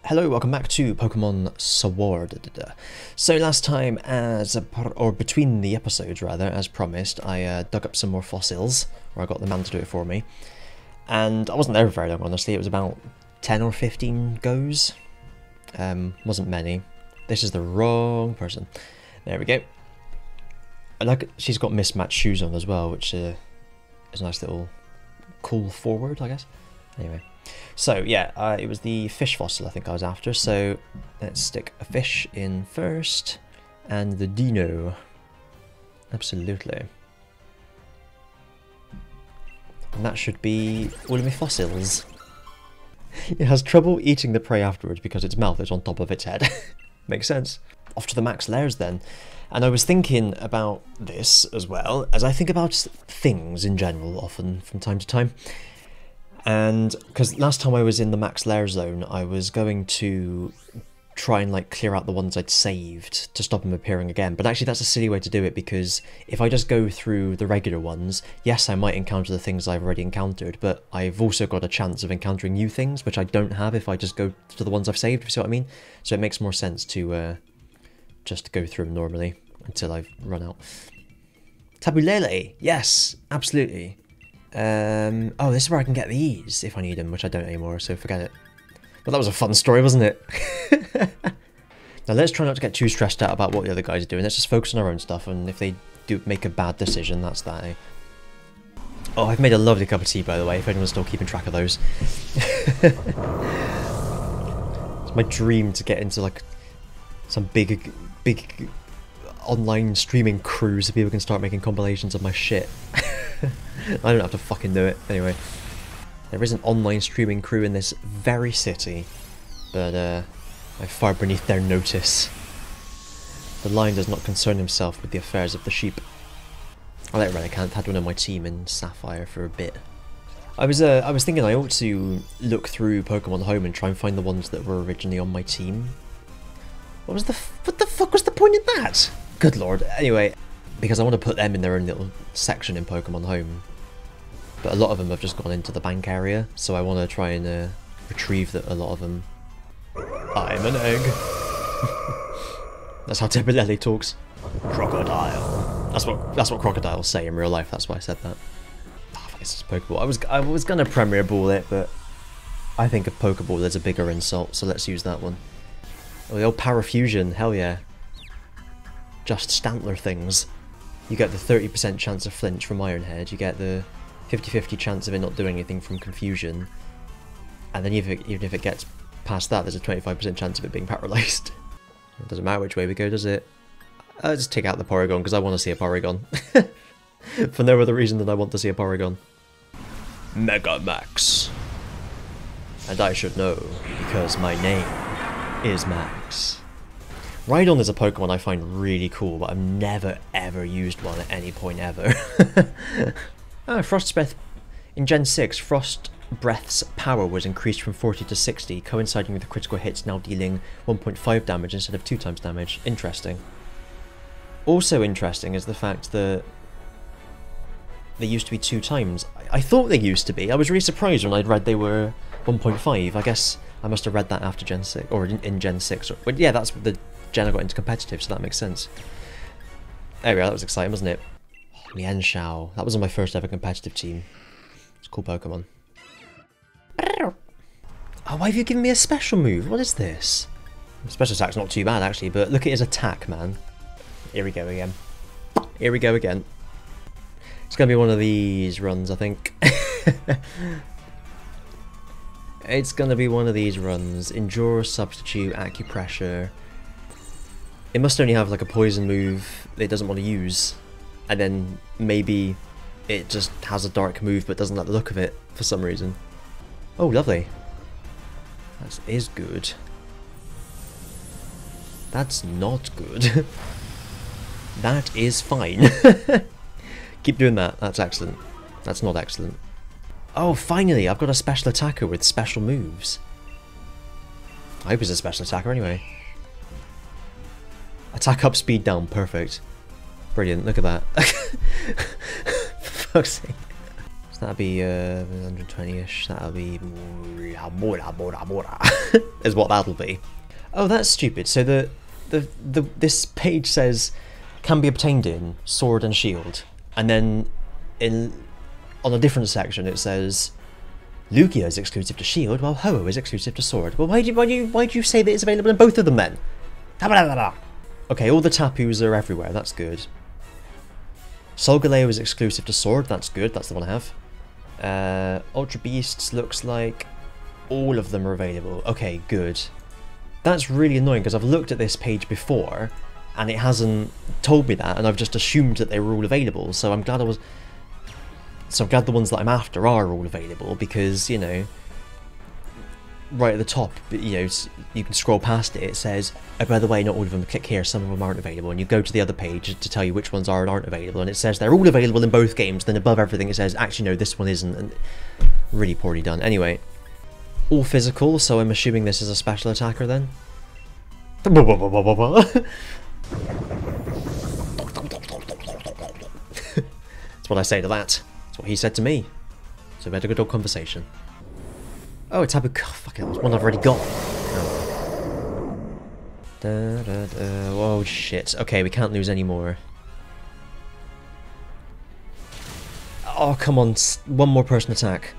Hello, welcome back to Pokemon Sword. So last time, or between the episodes rather, as promised, I dug up some more fossils, or I got the man to do it for me. And I wasn't there very long, honestly. It was about 10 or 15 goes. Wasn't many. This is the wrong person. There we go. I like she's got mismatched shoes on as well, which is a nice little cool forward, I guess. Anyway. So yeah, it was the fish fossil I think I was after, so let's stick a fish in first, and the dino. Absolutely. And that should be all of my fossils. It has trouble eating the prey afterwards because its mouth is on top of its head. Makes sense. Off to the max layers then. And I was thinking about this as well, as I think about things in general often from time to time. And because last time I was in the max lair zone, I was going to try and like clear out the ones I'd saved to stop them appearing again. But actually that's a silly way to do it, because if I just go through the regular ones, yes, I might encounter the things I've already encountered, but I've also got a chance of encountering new things, which I don't have if I just go to the ones I've saved, if you see what I mean? So it makes more sense to just go through them normally until I've run out. Tabulele! Yes, absolutely. Oh, this is where I can get these if I need them, which I don't anymore, so forget it. But that was a fun story, wasn't it? Now let's try not to get too stressed out about what the other guys are doing. Let's just focus on our own stuff, and if they do make a bad decision, that's that, eh? Oh, I've made a lovely cup of tea, by the way, if anyone's still keeping track of those. It's my dream to get into, like, some big online streaming crew so people can start making compilations of my shit. I don't have to fucking do it. Anyway, there is an online streaming crew in this very city, but I'm far beneath their notice. The lion does not concern himself with the affairs of the sheep. I like Relicant, had one on my team in Sapphire for a bit. I was thinking I ought to look through Pokemon Home and try and find the ones that were originally on my team. What the fuck was the point in that? Good lord. Anyway, because I want to put them in their own little section in Pokemon Home. But a lot of them have just gone into the bank area, so I want to try and retrieve a lot of them. I'm an egg. That's how Tabulele talks. Crocodile. That's what crocodiles say in real life. That's why I said that. Oh, this is Pokeball. I was gonna Premier Ball it, but I think a Pokeball is a bigger insult, so let's use that one. Oh, the old Parafusion. Hell yeah. Just Stantler things. You get the 30% chance of flinch from Ironhead. You get the 50-50 chance of it not doing anything from Confusion, and then even if it gets past that, there's a 25% chance of it being paralysed. It doesn't matter which way we go, does it? I'll just take out the Porygon because I want to see a Porygon. For no other reason than I want to see a Porygon. Mega Max. And I should know, because my name is Max. Rhydon is a Pokemon I find really cool, but I've never ever used one at any point ever. Frost Breath. In Gen 6, Frost Breath's power was increased from 40 to 60, coinciding with the critical hits now dealing 1.5 damage instead of 2 times damage. Interesting. Also interesting is the fact that they used to be 2 times. I thought they used to be. I was really surprised when I'd read they were 1.5. I guess I must have read that after Gen 6, or in Gen 6. But yeah, that's the Gen I got into competitive, so that makes sense. There we go, that was exciting, wasn't it? Oh, Mienshao. That was on my first ever competitive team. It's a cool Pokemon. Oh, why have you given me a special move? What is this? Special attack's not too bad, actually, but look at his attack, man. Here we go again. Here we go again. It's going to be one of these runs, I think. It's going to be one of these runs. Endure, Substitute, Acupressure. It must only have like a poison move it doesn't want to use. And then maybe it just has a dark move but doesn't like the look of it for some reason. Oh, lovely. That is good. That's not good. That is fine. Keep doing that. That's excellent. That's not excellent. Oh, finally, I've got a special attacker with special moves. I hope he's a special attacker anyway. Attack up, speed down. Perfect. Brilliant. Look at that. For fuck's sake. That'll be 120-ish. That'll be Boura, is what that'll be. Oh, that's stupid. So this page says can be obtained in sword and shield, and then on a different section it says Lugia is exclusive to shield, while Ho-Oh is exclusive to sword. Well, why do you say that it's available in both of them then? Okay, all the Tapus are everywhere. That's good. Solgaleo is exclusive to sword. That's good. That's the one I have. Ultra Beasts looks like all of them are available. Okay, good. That's really annoying because I've looked at this page before and it hasn't told me that, and I've just assumed that they were all available. So I'm glad the ones that I'm after are all available, because, you know, right at the top, you know, you can scroll past it, it says, oh, by the way, not all of them, click here, some of them aren't available, and you go to the other page to tell you which ones are and aren't available, and it says they're all available in both games, then above everything it says, actually no, this one isn't, and really poorly done. Anyway, all physical, so I'm assuming this is a special attacker then? That's what I say to that. That's what he said to me. So we had a good old conversation. Oh, it's Tabu. Oh, fuck it, that's one I've already got. Oh. Oh shit. Okay, we can't lose any more. Oh, come on. One more person attack.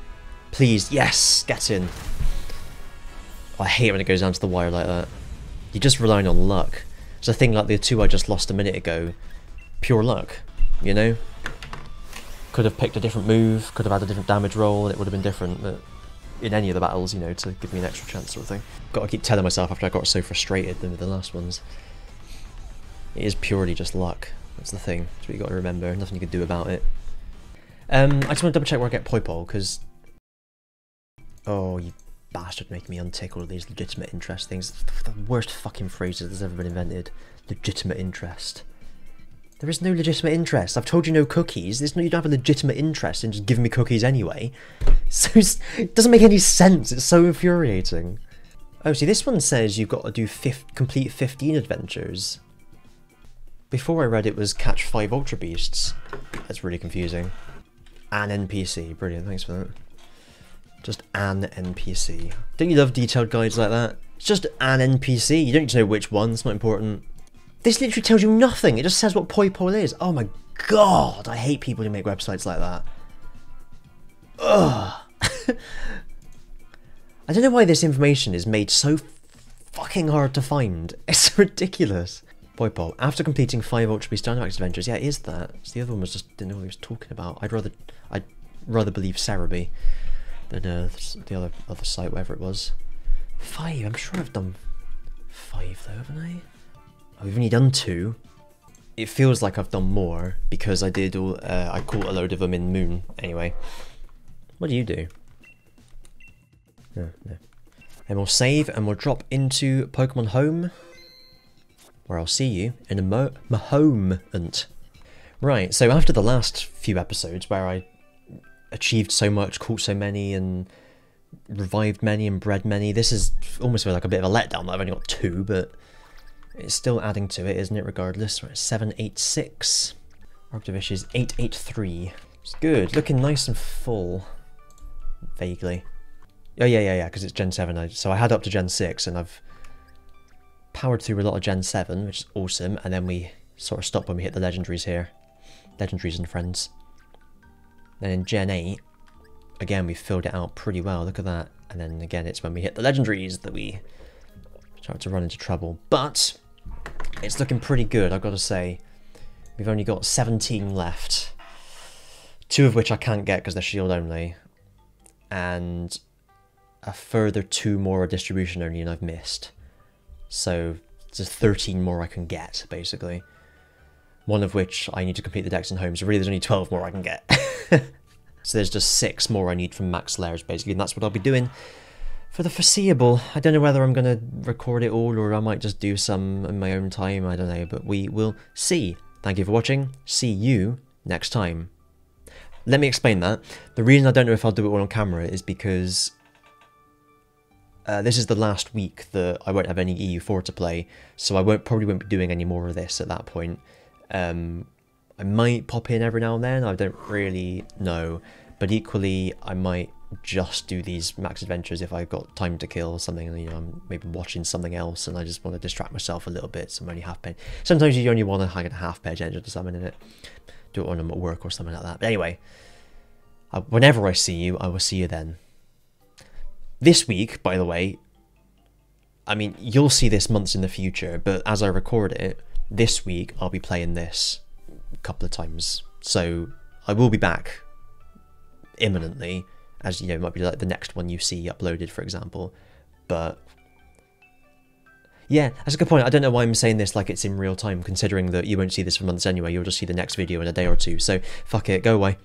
Please. Yes! Get in. Oh, I hate when it goes down to the wire like that. You're just relying on luck. It's a thing like the two I just lost a minute ago. Pure luck, you know? Could have picked a different move, could have had a different damage roll, and it would have been different, but in any of the battles, you know, to give me an extra chance sort of thing. Gotta keep telling myself after I got so frustrated with the last ones. It is purely just luck. That's the thing. That's what you gotta remember. Nothing you can do about it. I just want to double check where I get Poipole, because... Oh, you bastard, making me untick all of these legitimate interest things. The worst fucking phrases that's ever been invented. Legitimate interest. There is no legitimate interest. I've told you no cookies. There's no, you don't have a legitimate interest in just giving me cookies anyway. So it doesn't make any sense. It's so infuriating. Oh, see, this one says you've got to do complete 15 adventures. Before I read it was catch 5 Ultra Beasts. That's really confusing. An NPC. Brilliant, thanks for that. Just an NPC. Don't you love detailed guides like that? It's just an NPC. You don't need to know which one. It's not important. This literally tells you nothing. It just says what Poipole is. Oh my god. I hate people who make websites like that. Ugh. I don't know why this information is made so fucking hard to find. It's ridiculous. Poipole. After completing 5 Ultra Beast Dynamax adventures. Yeah, it is that. So the other one was just, didn't know what he was talking about. I'd rather believe Cerebi than the other site, whatever it was. 5. I'm sure I've done 5 though, haven't I? We've only done 2. It feels like I've done more because I did all. I caught a load of them in Moon. Anyway, what do you do? No. And we'll save and we'll drop into Pokemon Home, where I'll see you in a moment. Right. So after the last few episodes where I achieved so much, caught so many, and revived many and bred many, this is almost like a bit of a letdown that I've only got 2, but. It's still adding to it, isn't it, regardless? We're at 786. Arctivish is 883. It's good. Looking nice and full. Vaguely. Oh, yeah, because it's Gen 7. So I had up to Gen 6, and I've powered through a lot of Gen 7, which is awesome, and then we sort of stop when we hit the Legendaries here. Legendaries and friends. Then in Gen 8, again, we filled it out pretty well. Look at that. And then again, it's when we hit the Legendaries that we start to run into trouble. But it's looking pretty good, I've got to say. We've only got 17 left. 2 of which I can't get because they're shield only. And a further 2 more are distribution only and I've missed. So there's 13 more I can get, basically. One of which I need to complete the Dex and Home, so really there's only 12 more I can get. So there's just 6 more I need from Max Layers, basically, and that's what I'll be doing for the foreseeable. I don't know whether I'm going to record it all or I might just do some in my own time, I don't know, but we will see. Thank you for watching. See you next time. Let me explain that. The reason I don't know if I'll do it all on camera is because this is the last week that I won't have any EU4 to play, so I probably won't be doing any more of this at that point. I might pop in every now and then, I don't really know, but equally I might just do these max adventures if I've got time to kill or something, and I'm maybe watching something else and I just want to distract myself a little bit, so I'm only half page. Sometimes you only want to hang a half page engine or something in it, do it when I'm at work or something like that. But anyway, whenever I see you, I will see you then. This week, by the way, I mean, you'll see this months in the future, but as I record it, this week I'll be playing this a couple of times, so I will be back imminently, as you know, it might be like the next one you see uploaded, for example. But yeah, that's a good point. I don't know why I'm saying this like it's in real time, considering that you won't see this for months anyway. You'll just see the next video in a day or two, so fuck it, go away.